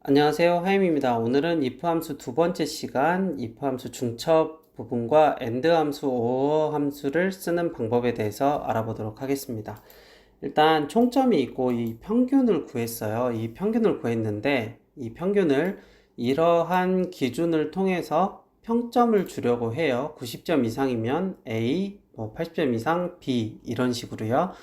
안녕하세요. 하임입니다. 오늘은 if 함수 두 번째 시간, if 함수 중첩 부분과 end 함수, or 함수를 쓰는 방법에 대해서 알아보도록 하겠습니다. 일단 총점이 있고 이 평균을 구했어요. 이 평균을 구했는데 이 평균을 이러한 기준을 통해서 평점을 주려고 해요. 90점 이상이면 A, 80점 이상 B 이런 식으로요.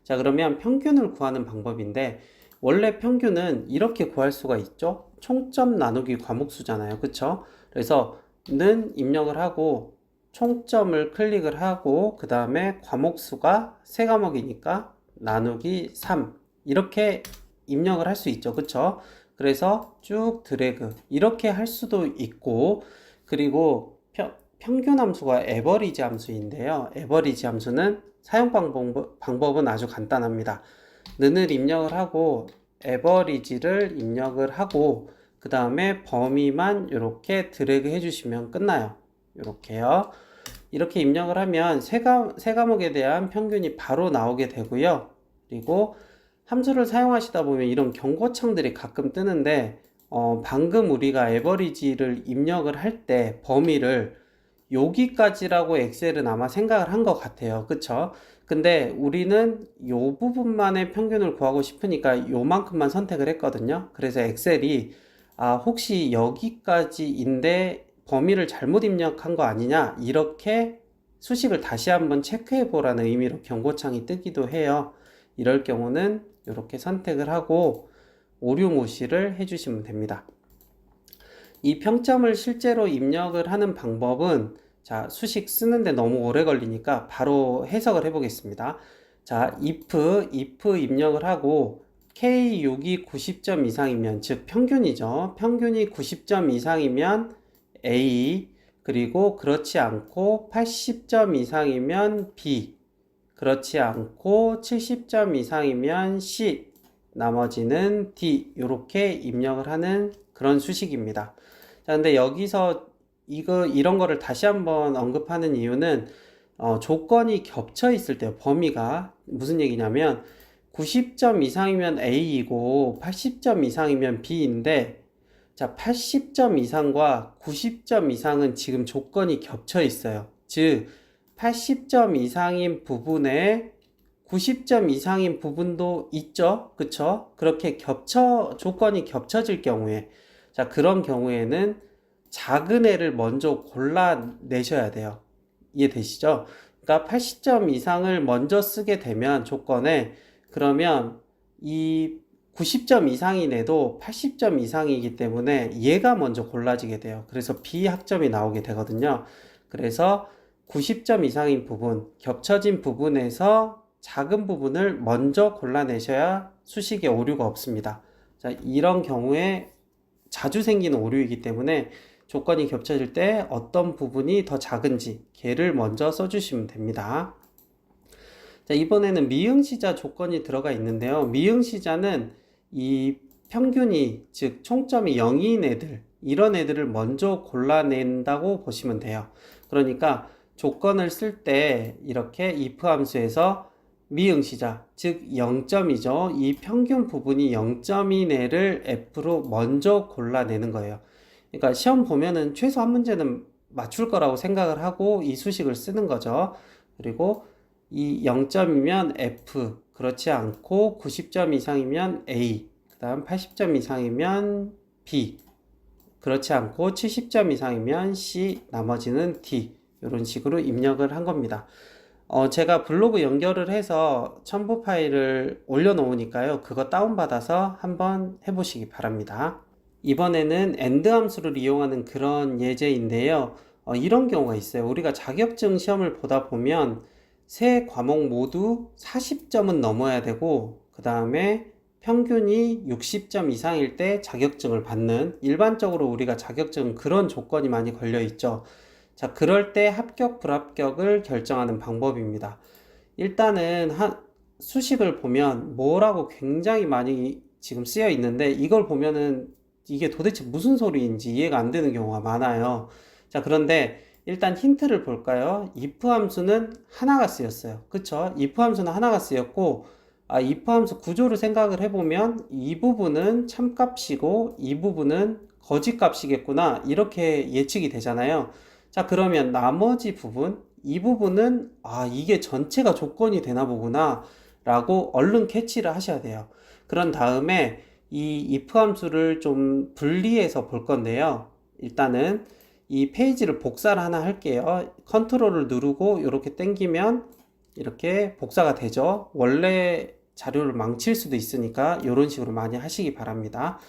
자, 그러면 평균을 구하는 방법인데 원래 평균은 이렇게 구할 수가 있죠. 총점 나누기 과목수잖아요. 그쵸? 그래서 는 입력을 하고 총점을 클릭을 하고 그 다음에 과목수가 세 과목이니까 나누기 3 이렇게 입력을 할 수 있죠. 그쵸? 그래서 쭉 드래그 이렇게 할 수도 있고, 그리고 평균 함수가 에버리지 함수인데요. 에버리지 함수는 사용 방법은 아주 간단합니다. 는을 입력을 하고 에버리지를 입력을 하고 그 다음에 범위만 이렇게 드래그 해주시면 끝나요. 이렇게요. 이렇게 입력을 하면 세 과목에 대한 평균이 바로 나오게 되고요. 그리고 함수를 사용하시다 보면 이런 경고창들이 가끔 뜨는데 방금 우리가 에버리지를 입력을 할 때 범위를 여기까지라고 엑셀은 아마 생각을 한 것 같아요. 그쵸? 근데 우리는 요 부분만의 평균을 구하고 싶으니까 요만큼만 선택을 했거든요. 그래서 엑셀이 혹시 여기까지인데 범위를 잘못 입력한 거 아니냐, 이렇게 수식을 다시 한번 체크해 보라는 의미로 경고창이 뜨기도 해요. 이럴 경우는 이렇게 선택을 하고 오류 무시를 해주시면 됩니다. 이 평점을 실제로 입력을 하는 방법은, 자, 수식 쓰는데 너무 오래 걸리니까 바로 해석을 해 보겠습니다. 자, if 입력을 하고 K6이 90점 이상이면, 즉 평균이죠. 평균이 90점 이상이면 A, 그리고 그렇지 않고 80점 이상이면 B, 그렇지 않고 70점 이상이면 C, 나머지는 D, 이렇게 입력을 하는 그런 수식입니다. 자, 근데 여기서 이런 거를 다시 한번 언급하는 이유는 조건이 겹쳐 있을 때요. 범위가 무슨 얘기냐면 90점 이상이면 A이고 80점 이상이면 B인데, 자, 80점 이상과 90점 이상은 지금 조건이 겹쳐 있어요. 즉 80점 이상인 부분에 90점 이상인 부분도 있죠. 그쵸? 그렇게 조건이 겹쳐질 경우에, 자, 그런 경우에는 작은 애를 먼저 골라내셔야 돼요. 이해되시죠? 그러니까 80점 이상을 먼저 쓰게 되면 조건에, 그러면 이 90점 이상인 애도 80점 이상이기 때문에 얘가 먼저 골라지게 돼요. 그래서 B학점이 나오게 되거든요. 그래서 90점 이상인 부분, 겹쳐진 부분에서 작은 부분을 먼저 골라내셔야 수식에 오류가 없습니다. 자, 이런 경우에 자주 생기는 오류이기 때문에 조건이 겹쳐질 때 어떤 부분이 더 작은지 걔를 먼저 써주시면 됩니다. 자, 이번에는 미응시자 조건이 들어가 있는데요. 미응시자는 이 평균이, 즉 총점이 0인 애들, 이런 애들을 먼저 골라낸다고 보시면 돼요. 그러니까 조건을 쓸 때 이렇게 if 함수에서 미응시자, 즉 0점이죠. 이 평균 부분이 0점인 애를 F로 먼저 골라내는 거예요. 그러니까 시험 보면은 최소 한 문제는 맞출 거라고 생각을 하고 이 수식을 쓰는 거죠. 그리고 이 0점이면 F, 그렇지 않고 90점 이상이면 A, 그 다음 80점 이상이면 B, 그렇지 않고 70점 이상이면 C, 나머지는 D, 이런 식으로 입력을 한 겁니다. 제가 블로그 연결을 해서 첨부 파일을 올려놓으니까요. 그거 다운받아서 한번 해보시기 바랍니다. 이번에는 AND 함수를 이용하는 그런 예제인데요. 이런 경우가 있어요. 우리가 자격증 시험을 보다 보면 세 과목 모두 40점은 넘어야 되고, 그 다음에 평균이 60점 이상일 때 자격증을 받는, 일반적으로 우리가 자격증은 그런 조건이 많이 걸려 있죠. 자, 그럴 때 합격, 불합격을 결정하는 방법입니다. 일단은 수식을 보면 뭐라고 굉장히 많이 지금 쓰여 있는데, 이걸 보면은 이게 도대체 무슨 소리인지 이해가 안 되는 경우가 많아요. 자, 그런데 일단 힌트를 볼까요? if 함수는 하나가 쓰였어요. 그쵸? if 함수는 하나가 쓰였고, if 함수 구조를 생각을 해보면 이 부분은 참값이고 이 부분은 거짓값이겠구나 이렇게 예측이 되잖아요. 자, 그러면 나머지 부분, 이 부분은 이게 전체가 조건이 되나 보구나 라고 얼른 캐치를 하셔야 돼요. 그런 다음에 이 if 함수를 좀 분리해서 볼 건데요. 일단은 이 페이지를 복사를 하나 할게요. 컨트롤을 누르고 이렇게 당기면 이렇게 복사가 되죠. 원래 자료를 망칠 수도 있으니까 이런 식으로 많이 하시기 바랍니다.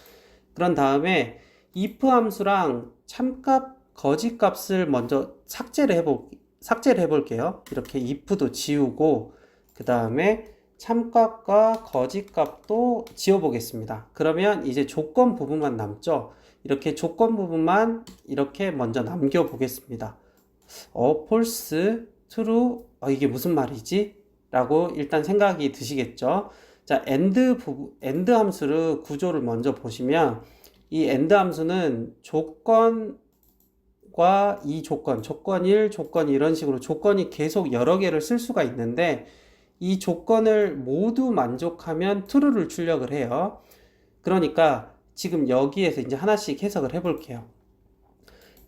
그런 다음에 if 함수랑 참값, 거짓값을 먼저 삭제를 해볼게요. 이렇게 if도 지우고 그 다음에 참값과 거짓값도 지워보겠습니다. 그러면 이제 조건 부분만 남죠. 이렇게 조건 부분만 이렇게 먼저 남겨보겠습니다. false, true, 이게 무슨 말이지? 라고 일단 생각이 드시겠죠. 자, end 함수를 구조를 먼저 보시면 이 end 함수는 조건과 이 조건 1, 조건 2 이런 식으로 조건이 계속 여러 개를 쓸 수가 있는데 이 조건을 모두 만족하면 true를 출력을 해요. 그러니까 지금 여기에서 이제 하나씩 해석을 해볼게요.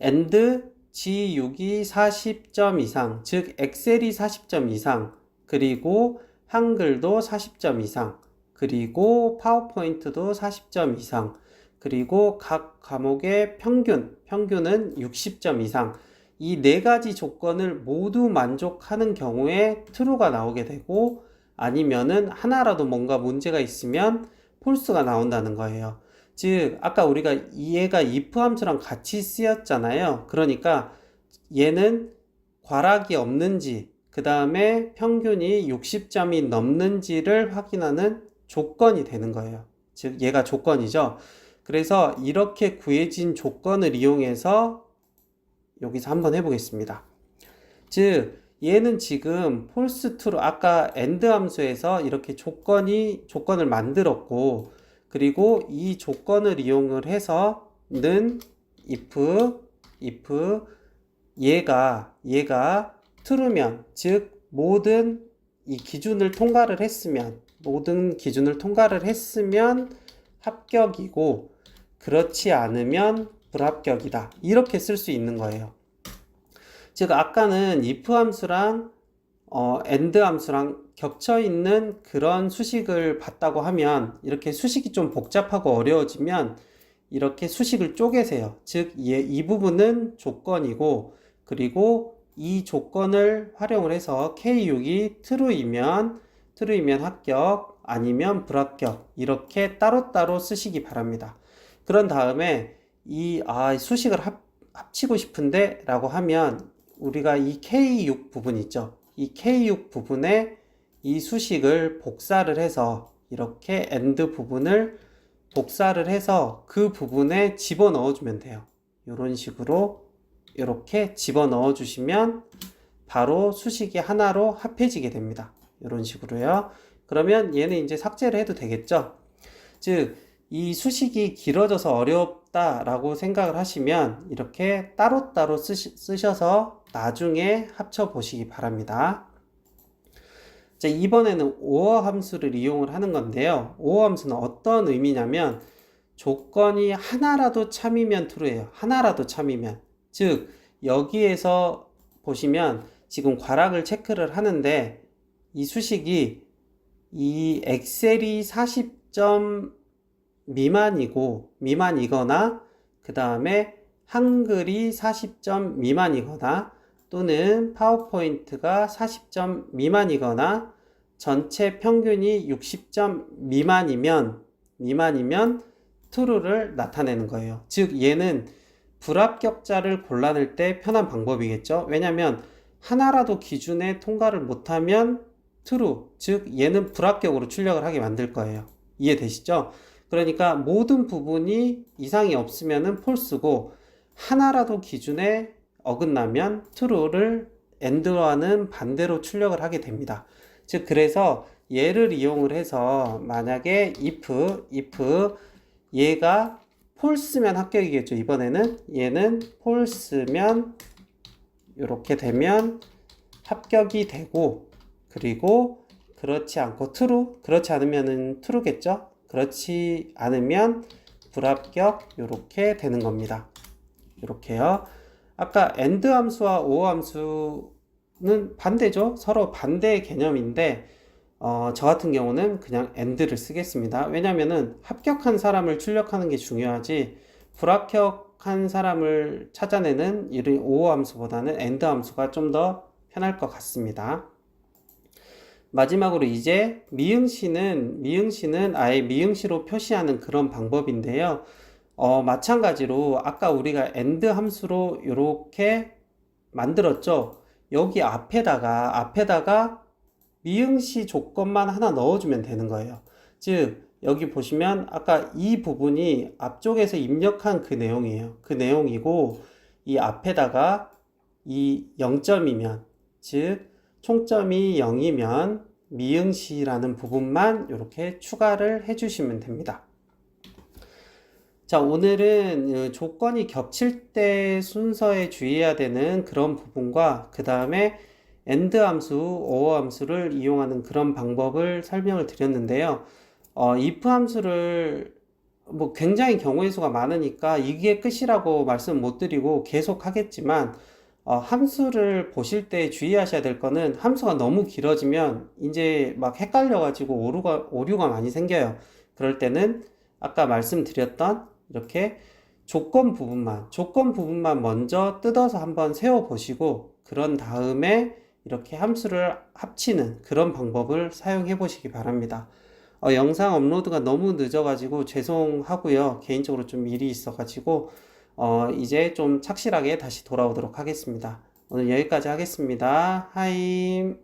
and G6이 40점 이상, 즉 엑셀이 40점 이상, 그리고 한글도 40점 이상, 그리고 파워포인트도 40점 이상, 그리고 각 과목의 평균은 60점 이상, 이 네 가지 조건을 모두 만족하는 경우에 true가 나오게 되고 아니면은 하나라도 뭔가 문제가 있으면 false가 나온다는 거예요. 즉 아까 우리가 얘가 if 함수랑 같이 쓰였잖아요. 그러니까 얘는 괄학이 없는지 그 다음에 평균이 60점이 넘는지를 확인하는 조건이 되는 거예요. 즉 얘가 조건이죠. 그래서 이렇게 구해진 조건을 이용해서 여기서 한번 해보겠습니다. 즉 얘는 지금 false true 아까 end 함수에서 이렇게 조건을 만들었고 그리고 이 조건을 이용을 해서는 if 얘가 true면 즉 모든 기준을 통과를 했으면 합격이고 그렇지 않으면 불합격이다. 이렇게 쓸 수 있는 거예요. 즉 아까는 if 함수랑 end 함수랑 겹쳐 있는 그런 수식을 봤다고 하면 이렇게 수식이 좀 복잡하고 어려워지면 이렇게 수식을 쪼개세요. 즉 이 부분은 조건이고 그리고 이 조건을 활용을 해서 K6이 true이면 합격 아니면 불합격 이렇게 따로따로 쓰시기 바랍니다. 그런 다음에 수식을 합치고 싶은데 라고 하면 우리가 이 K6 부분 있죠. 이 K6 부분에 이 수식을 복사를 해서 이렇게 AND 부분을 복사를 해서 그 부분에 집어넣어 주면 돼요. 이런 식으로 이렇게 집어넣어 주시면 바로 수식이 하나로 합해지게 됩니다. 이런 식으로요. 그러면 얘는 이제 삭제를 해도 되겠죠. 즉 이 수식이 길어져서 어렵다라고 생각을 하시면 이렇게 따로따로 쓰셔서 나중에 합쳐 보시기 바랍니다. 자, 이번에는 or 함수를 이용을 하는 건데요. or 함수는 어떤 의미냐면 조건이 하나라도 참이면 true예요. 하나라도 참이면. 즉 여기에서 보시면 지금 괄학을 체크를 하는데 이 수식이 이 엑셀이 40점 미만이거나 그 다음에 한글이 40점 미만이거나 또는 파워포인트가 40점 미만이거나 전체 평균이 60점 미만이면 true를 나타내는 거예요. 즉 얘는 불합격자를 골라낼 때 편한 방법이겠죠. 왜냐하면 하나라도 기준에 통과를 못하면 true, 즉 얘는 불합격으로 출력을 하게 만들 거예요. 이해되시죠? 그러니까 모든 부분이 이상이 없으면 false고 하나라도 기준에 어긋나면 true를 and와는 반대로 출력을 하게 됩니다. 즉 그래서 얘를 이용을 해서 만약에 if 얘가 false면 합격이겠죠. 이번에는 얘는 false면 이렇게 되면 합격이 되고 그리고 그렇지 않고 true, 그렇지 않으면은 true겠죠? 그렇지 않으면 불합격, 이렇게 되는 겁니다. 이렇게요. 아까 and 함수와 or 함수는 반대죠. 서로 반대의 개념인데 저 같은 경우는 그냥 and를 쓰겠습니다. 왜냐면은 합격한 사람을 출력하는 게 중요하지 불합격한 사람을 찾아내는 이 or 함수보다는 and 함수가 좀 더 편할 것 같습니다. 마지막으로 이제 미응시는 아예 미응시로 표시하는 그런 방법인데요. 마찬가지로 아까 우리가 and 함수로 이렇게 만들었죠. 여기 앞에다가 미응시 조건만 하나 넣어주면 되는 거예요. 즉 여기 보시면 아까 이 부분이 앞쪽에서 입력한 그 내용이에요. 그 내용이고 이 앞에다가 이 0점이면 즉 총점이 0이면 미응시라는 부분만 이렇게 추가를 해주시면 됩니다. 자, 오늘은 조건이 겹칠 때 순서에 주의해야 되는 그런 부분과 그 다음에 and 함수, or 함수를 이용하는 그런 방법을 설명을 드렸는데요. if 함수를 뭐 굉장히 경우의 수가 많으니까 이게 끝이라고 말씀 못 드리고 계속 하겠지만 함수를 보실 때 주의하셔야 될 거는 함수가 너무 길어지면 이제 막 헷갈려 가지고 오류가 많이 생겨요. 그럴 때는 아까 말씀드렸던 이렇게 조건 부분만 먼저 뜯어서 한번 세워 보시고 그런 다음에 이렇게 함수를 합치는 그런 방법을 사용해 보시기 바랍니다. 영상 업로드가 너무 늦어가지고 죄송하고요. 개인적으로 좀 일이 있어가지고 이제 좀 착실하게 다시 돌아오도록 하겠습니다. 오늘 여기까지 하겠습니다. 하임.